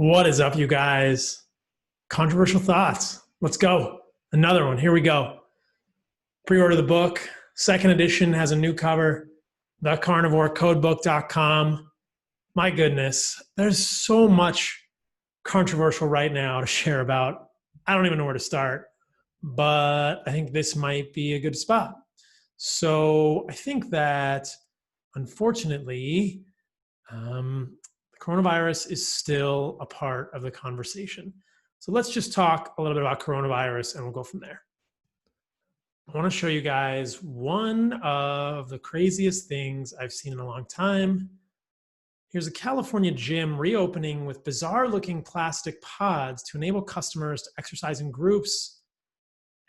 What is up, you guys? Controversial thoughts. Let's go. Another one. Here we go. Pre-order the book. Second edition has a new cover. thecarnivorecodebook.com. My goodness, there's so much controversial right now to share about. I don't even know where to start, but I think this might be a good spot. So I think that, unfortunately, coronavirus is still a part of the conversation. So let's just talk a little bit about coronavirus and we'll go from there. I want to show you guys one of the craziest things I've seen in a long time. Here's a California gym reopening with bizarre looking plastic pods to enable customers to exercise in groups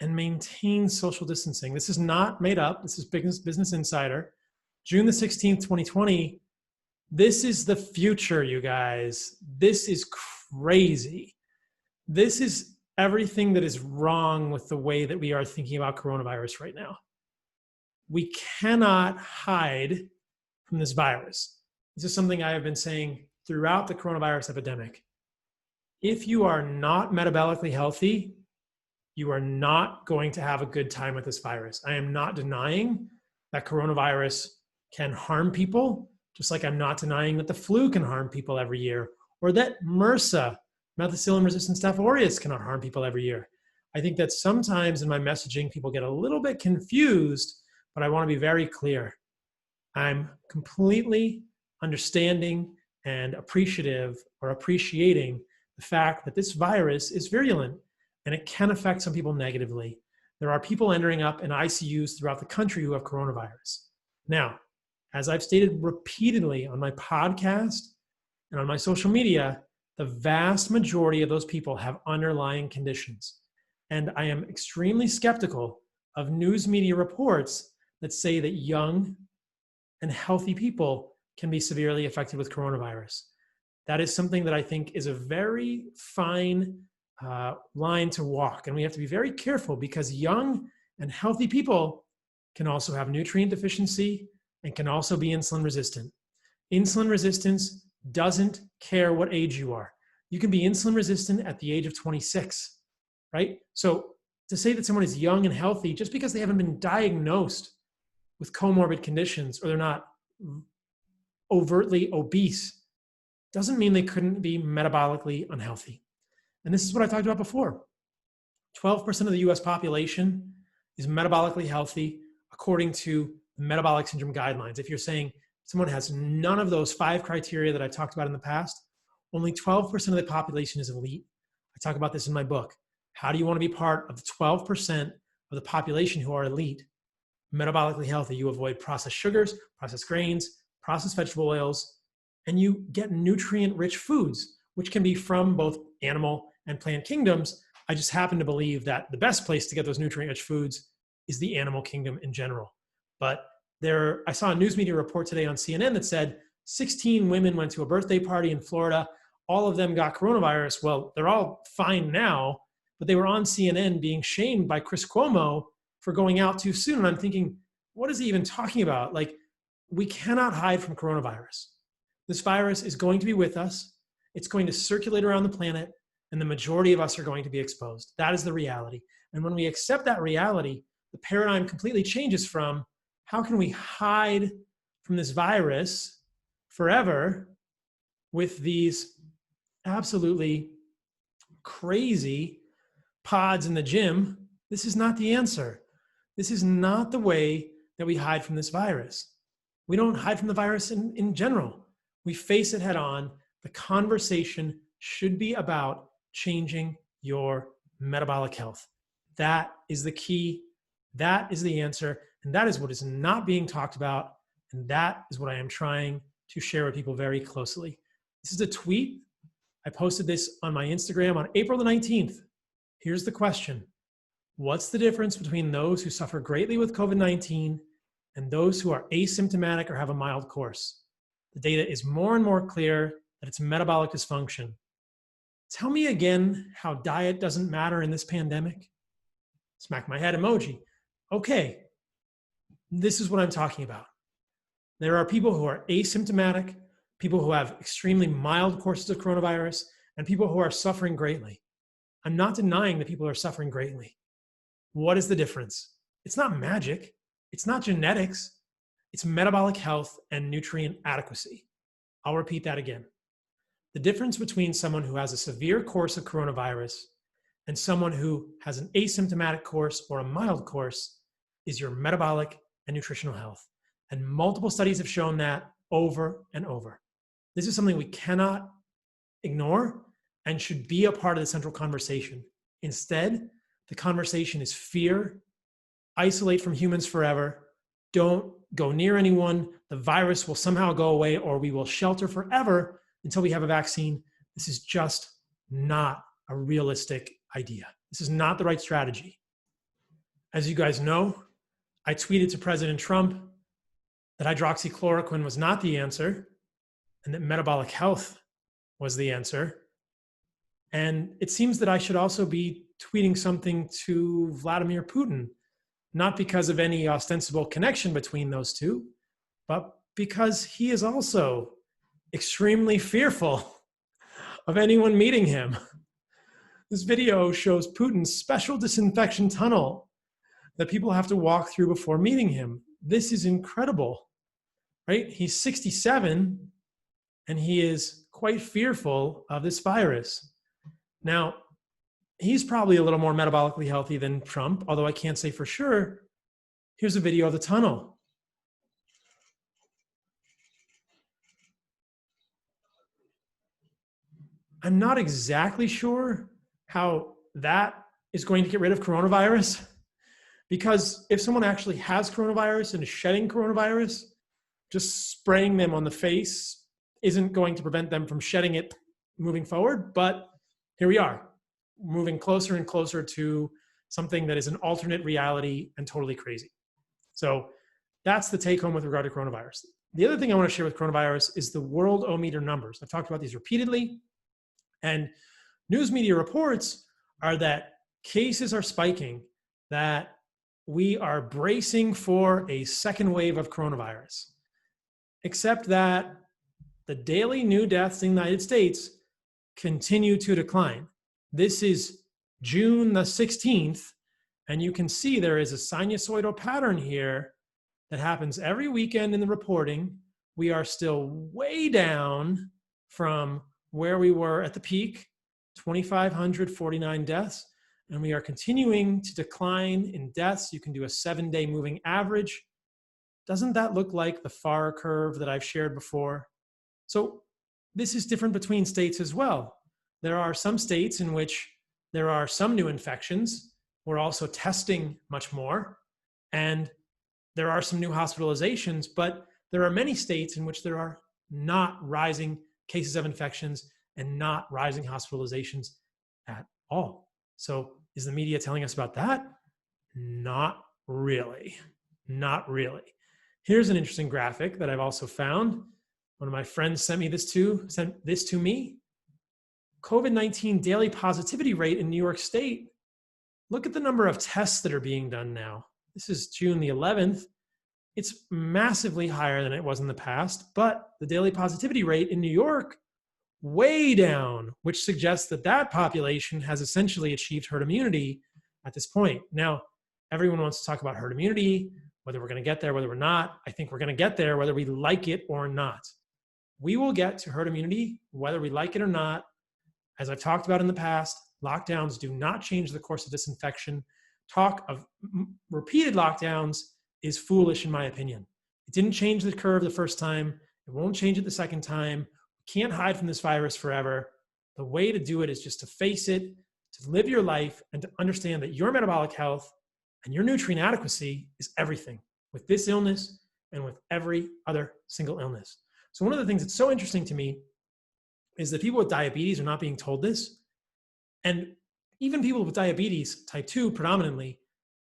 and maintain social distancing. This is not made up. This is Business Insider. June the 16th, 2020. This is the future, you guys. This is crazy. This is everything that is wrong with the way that we are thinking about coronavirus right now. We cannot hide from this virus. This is something I have been saying throughout the coronavirus epidemic. If you are not metabolically healthy, you are not going to have a good time with this virus. I am not denying that coronavirus can harm people, just like I'm not denying that the flu can harm people every year, or that MRSA, methicillin-resistant Staph aureus, cannot harm people every year. I think that sometimes in my messaging, people get a little bit confused, but I want to be very clear. I'm completely understanding and appreciating the fact that this virus is virulent and it can affect some people negatively. There are people ending up in ICUs throughout the country who have coronavirus. Now, as I've stated repeatedly on my podcast and on my social media, the vast majority of those people have underlying conditions. And I am extremely skeptical of news media reports that say that young and healthy people can be severely affected with coronavirus. That is something that I think is a very fine line to walk. And we have to be very careful because young and healthy people can also have nutrient deficiency and can also be insulin resistant. Insulin resistance doesn't care what age you are. You can be insulin resistant at the age of 26, right? So to say that someone is young and healthy just because they haven't been diagnosed with comorbid conditions or they're not overtly obese doesn't mean they couldn't be metabolically unhealthy. And this is what I talked about before. 12% of the US population is metabolically healthy according to metabolic syndrome guidelines. If you're saying someone has none of those 5 criteria that I talked about in the past, only 12% of the population is elite. I talk about this in my book. How do you want to be part of the 12% of the population who are elite, metabolically healthy? You avoid processed sugars, processed grains, processed vegetable oils, and you get nutrient-rich foods, which can be from both animal and plant kingdoms. I just happen to believe that the best place to get those nutrient-rich foods is the animal kingdom in general. But I saw a news media report today on CNN that said 16 women went to a birthday party in Florida. All of them got coronavirus. Well, they're all fine now, but they were on CNN being shamed by Chris Cuomo for going out too soon. And I'm thinking, what is he even talking about? Like, we cannot hide from coronavirus. This virus is going to be with us. It's going to circulate around the planet, and the majority of us are going to be exposed. That is the reality. And when we accept that reality, the paradigm completely changes from how can we hide from this virus forever with these absolutely crazy pods in the gym? This is not the answer. This is not the way that we hide from this virus. We don't hide from the virus in general. We face it head on. The conversation should be about changing your metabolic health. That is the key. That is the answer. And that is what is not being talked about. And that is what I am trying to share with people very closely. This is a tweet. I posted this on my Instagram on April the 19th. Here's the question. What's the difference between those who suffer greatly with COVID-19 and those who are asymptomatic or have a mild course? The data is more and more clear that it's metabolic dysfunction. Tell me again how diet doesn't matter in this pandemic. Smack my head emoji. Okay, this is what I'm talking about. There are people who are asymptomatic, people who have extremely mild courses of coronavirus, and people who are suffering greatly. I'm not denying that people are suffering greatly. What is the difference? It's not magic. It's not genetics. It's metabolic health and nutrient adequacy. I'll repeat that again. The difference between someone who has a severe course of coronavirus and someone who has an asymptomatic course or a mild course is your metabolic and nutritional health. And multiple studies have shown that over and over. This is something we cannot ignore and should be a part of the central conversation. Instead, the conversation is fear, isolate from humans forever, don't go near anyone, the virus will somehow go away, or we will shelter forever until we have a vaccine. This is just not a realistic idea. This is not the right strategy. As you guys know, I tweeted to President Trump that hydroxychloroquine was not the answer and that metabolic health was the answer. And it seems that I should also be tweeting something to Vladimir Putin, not because of any ostensible connection between those two, but because he is also extremely fearful of anyone meeting him. This video shows Putin's special disinfection tunnel that people have to walk through before meeting him. This is incredible, right? He's 67 and he is quite fearful of this virus. Now, he's probably a little more metabolically healthy than Trump, although I can't say for sure. Here's a video of the tunnel. I'm not exactly sure how that is going to get rid of coronavirus, because if someone actually has coronavirus and is shedding coronavirus, just spraying them on the face isn't going to prevent them from shedding it moving forward. But here we are, moving closer and closer to something that is an alternate reality and totally crazy. So that's the take home with regard to coronavirus. The other thing I want to share with coronavirus is the worldometer numbers. I've talked about these repeatedly, and news media reports are that cases are spiking, that we are bracing for a second wave of coronavirus, except that the daily new deaths in the United States continue to decline. This is June the 16th, and you can see there is a sinusoidal pattern here that happens every weekend in the reporting. We are still way down from where we were at the peak, 2,549 deaths, and we are continuing to decline in deaths. You can do a 7-day moving average. Doesn't that look like the FAR curve that I've shared before? So this is different between states as well. There are some states in which there are some new infections. We're also testing much more, and there are some new hospitalizations, but there are many states in which there are not rising cases of infections and not rising hospitalizations at all. So is the media telling us about that? Not really. Not really. Here's an interesting graphic that I've also found. One of my friends sent this to me. COVID-19 daily positivity rate in New York State. Look at the number of tests that are being done now. This is June the 11th. It's massively higher than it was in the past, but the daily positivity rate in New York, way down, which suggests that that population has essentially achieved herd immunity at this point. Now, everyone wants to talk about herd immunity, whether we're going to get there, whether we're not. I think we're going to get there, whether we like it or not. We will get to herd immunity, whether we like it or not. As I've talked about in the past, lockdowns do not change the course of disinfection. Talk of repeated lockdowns is foolish in my opinion. It didn't change the curve the first time. It won't change it the second time. We can't hide from this virus forever. The way to do it is just to face it, to live your life, and to understand that your metabolic health and your nutrient adequacy is everything with this illness and with every other single illness. So one of the things that's so interesting to me is that people with diabetes are not being told this. And even people with diabetes, type 2 predominantly,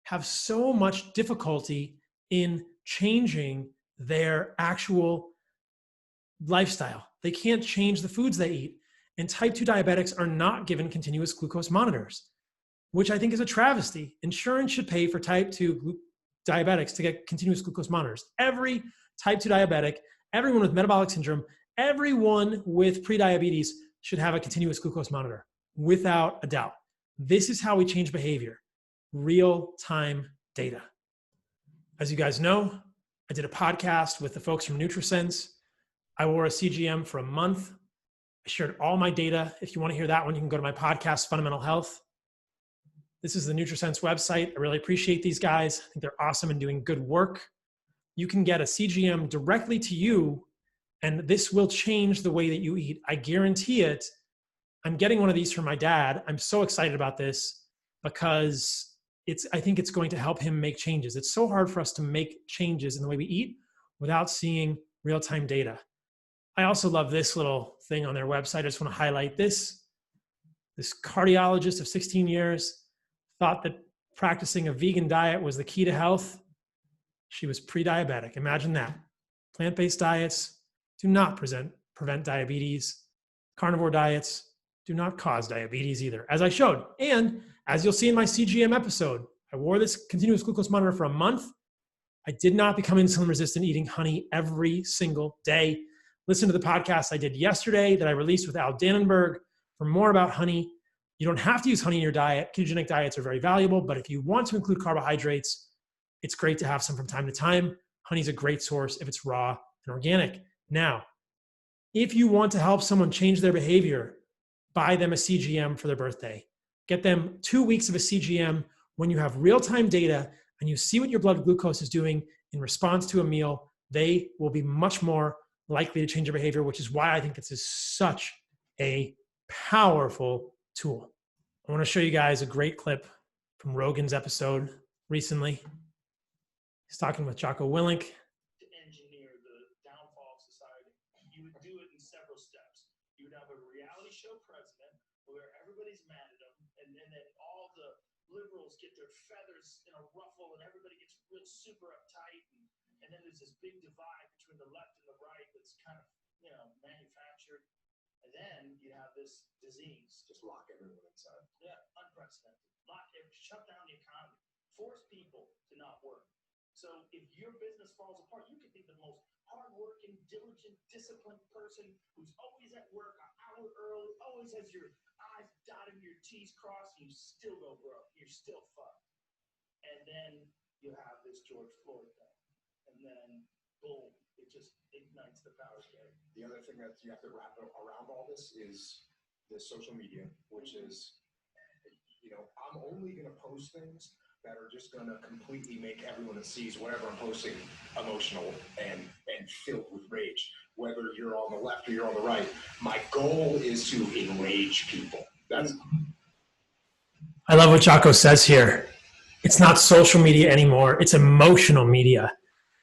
have so much difficulty in changing their actual lifestyle. They can't change the foods they eat. And type 2 diabetics are not given continuous glucose monitors, which I think is a travesty. Insurance should pay for type 2 diabetics to get continuous glucose monitors. Every type 2 diabetic, everyone with metabolic syndrome, everyone with prediabetes should have a continuous glucose monitor, without a doubt. This is how we change behavior, real-time data. As you guys know, I did a podcast with the folks from NutriSense. I wore a CGM for a month. I shared all my data. If you want to hear that one, you can go to my podcast, Fundamental Health. This is the NutriSense website. I really appreciate these guys. I think they're awesome and doing good work. You can get a CGM directly to you, and this will change the way that you eat. I guarantee it. I'm getting one of these for my dad. I'm so excited about this because I think it's going to help him make changes. It's so hard for us to make changes in the way we eat without seeing real-time data. I also love this little thing on their website. I just want to highlight this. This cardiologist of 16 years thought that practicing a vegan diet was the key to health. She was pre-diabetic. Imagine that. Plant-based diets do not prevent diabetes. Carnivore diets do not cause diabetes either, as I showed. And as you'll see in my CGM episode, I wore this continuous glucose monitor for a month. I did not become insulin resistant eating honey every single day. Listen to the podcast I did yesterday that I released with Al Dannenberg for more about honey. You don't have to use honey in your diet. Ketogenic diets are very valuable, but if you want to include carbohydrates, it's great to have some from time to time. Honey is a great source if it's raw and organic. Now, if you want to help someone change their behavior, buy them a CGM for their birthday. Get them 2 weeks of a CGM when you have real-time data and you see what your blood glucose is doing in response to a meal. They will be much more likely to change their behavior, which is why I think this is such a powerful tool. I want to show you guys a great clip from Rogan's episode recently. He's talking with Jocko Willink. To engineer the downfall of society, you would do it in several steps. You would have a reality show president where everybody's mad at him, and then all the liberals get their feathers in a ruffle, and everybody gets real super uptight, and then there's this big divide between the left and the right that's kind of, manufactured. And then you have this disease. Just lock everyone inside. Yeah, unprecedented. Shut down the economy. Force people to not work. So if your business falls apart, you could be the most hardworking, diligent, disciplined person who's always at work an hour early, always has your I's dotted, your T's crossed, and you still go broke. You're still fucked. And then you have this George Floyd thing. And then, boom, it just ignites the power game. The other thing that you have to wrap around all this is the social media, which is, I'm only going to post things that are just going to completely make everyone that sees whatever I'm posting emotional and filled with rage. Whether you're on the left or you're on the right, my goal is to enrage people. I love what Jocko says here. It's not social media anymore. It's emotional media.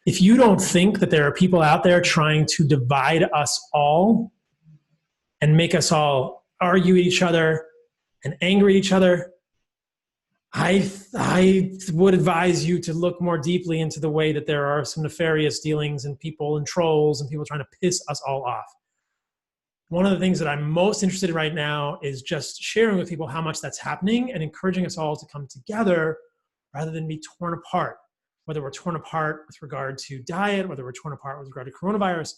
If you don't think that there are people out there trying to divide us all and make us all argue with each other and angry at each other, I would advise you to look more deeply into the way that there are some nefarious dealings and people and trolls and people trying to piss us all off. One of the things that I'm most interested in right now is just sharing with people how much that's happening and encouraging us all to come together rather than be torn apart. Whether we're torn apart with regard to diet, whether we're torn apart with regard to coronavirus,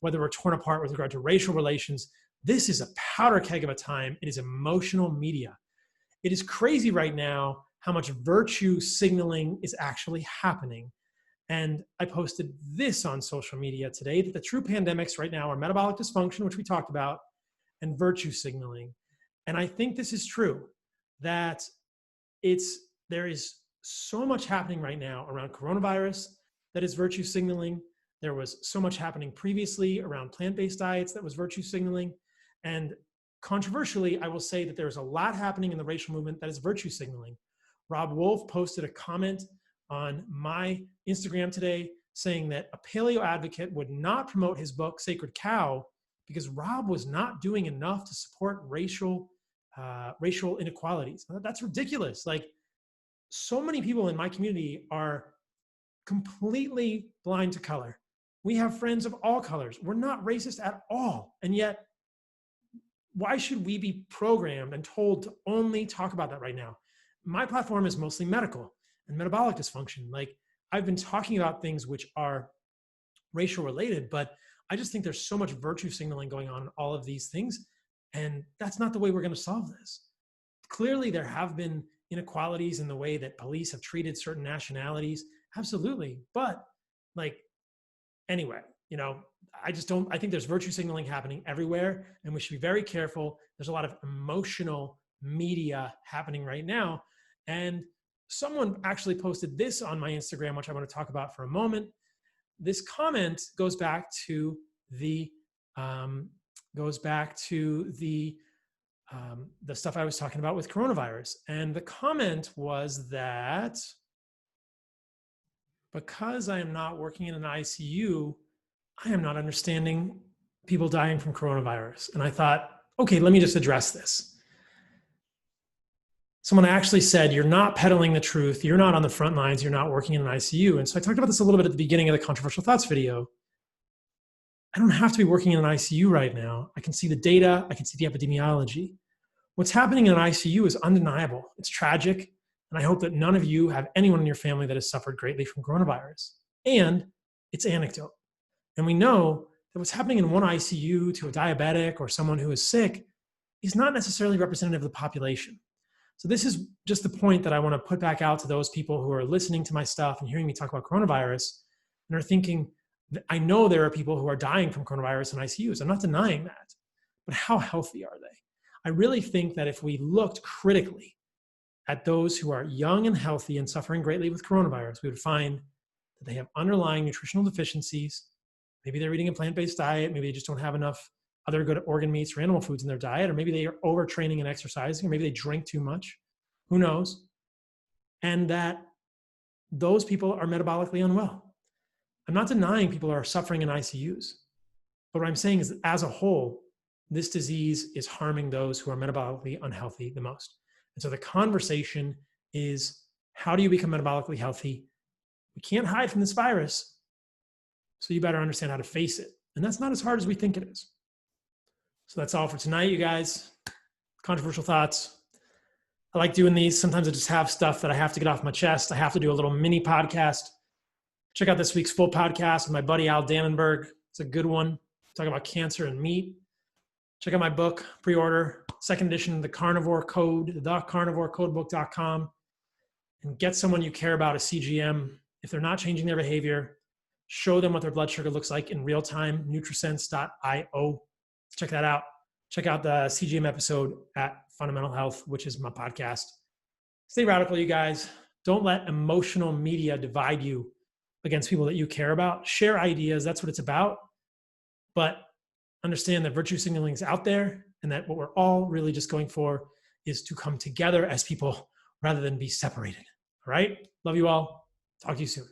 whether we're torn apart with regard to racial relations, this is a powder keg of a time. It is emotional media. It is crazy right now how much virtue signaling is actually happening. And I posted this on social media today, that the true pandemics right now are metabolic dysfunction, which we talked about, and virtue signaling. And I think this is true, that there is so much happening right now around coronavirus that is virtue signaling. There was so much happening previously around plant-based diets that was virtue signaling. And controversially, I will say that there's a lot happening in the racial movement that is virtue signaling. Rob Wolf posted a comment on my Instagram today saying that a paleo advocate would not promote his book, Sacred Cow, because Rob was not doing enough to support racial inequalities. That's ridiculous. Like, so many people in my community are completely blind to color. We have friends of all colors. We're not racist at all. And yet, why should we be programmed and told to only talk about that right now? My platform is mostly medical and metabolic dysfunction. Like, I've been talking about things which are racial related, but I just think there's so much virtue signaling going on in all of these things. And that's not the way we're going to solve this. Clearly, there have been inequalities in the way that police have treated certain nationalities. Absolutely. But like, anyway, I think there's virtue signaling happening everywhere, and we should be very careful. There's a lot of emotional media happening right now. And someone actually posted this on my Instagram, which I want to talk about for a moment. This comment goes back to the stuff I was talking about with coronavirus. And the comment was that because I am not working in an ICU, I am not understanding people dying from coronavirus. And I thought, okay, let me just address this. Someone actually said, you're not peddling the truth. You're not on the front lines. You're not working in an ICU. And so I talked about this a little bit at the beginning of the Controversial Thoughts video. I don't have to be working in an ICU right now. I can see the data. I can see the epidemiology. What's happening in an ICU is undeniable. It's tragic. And I hope that none of you have anyone in your family that has suffered greatly from coronavirus. And it's anecdote. And we know that what's happening in one ICU to a diabetic or someone who is sick is not necessarily representative of the population. So this is just the point that I want to put back out to those people who are listening to my stuff and hearing me talk about coronavirus and are thinking, I know there are people who are dying from coronavirus in ICUs. I'm not denying that. But how healthy are they? I really think that if we looked critically at those who are young and healthy and suffering greatly with coronavirus, we would find that they have underlying nutritional deficiencies. Maybe they're eating a plant-based diet. Maybe they just don't have enough other good organ meats or animal foods in their diet, or maybe they are overtraining and exercising, or maybe they drink too much. Who knows? And that those people are metabolically unwell. I'm not denying people are suffering in ICUs. But what I'm saying is that as a whole, this disease is harming those who are metabolically unhealthy the most. And so the conversation is, how do you become metabolically healthy? We can't hide from this virus, so you better understand how to face it. And that's not as hard as we think it is. So that's all for tonight, you guys. Controversial thoughts. I like doing these. Sometimes I just have stuff that I have to get off my chest. I have to do a little mini podcast. Check out this week's full podcast with my buddy Al Dannenberg. It's a good one. Talking about cancer and meat. Check out my book, pre-order, second edition, The Carnivore Code, thecarnivorecodebook.com. And get someone you care about a CGM. If they're not changing their behavior, show them what their blood sugar looks like in real time, nutrisense.io. Check that out. Check out the CGM episode at Fundamental Health, which is my podcast. Stay radical, you guys. Don't let emotional media divide you against people that you care about. Share ideas. That's what it's about. But understand that virtue signaling is out there, and that what we're all really just going for is to come together as people rather than be separated. All right? Love you all. Talk to you soon.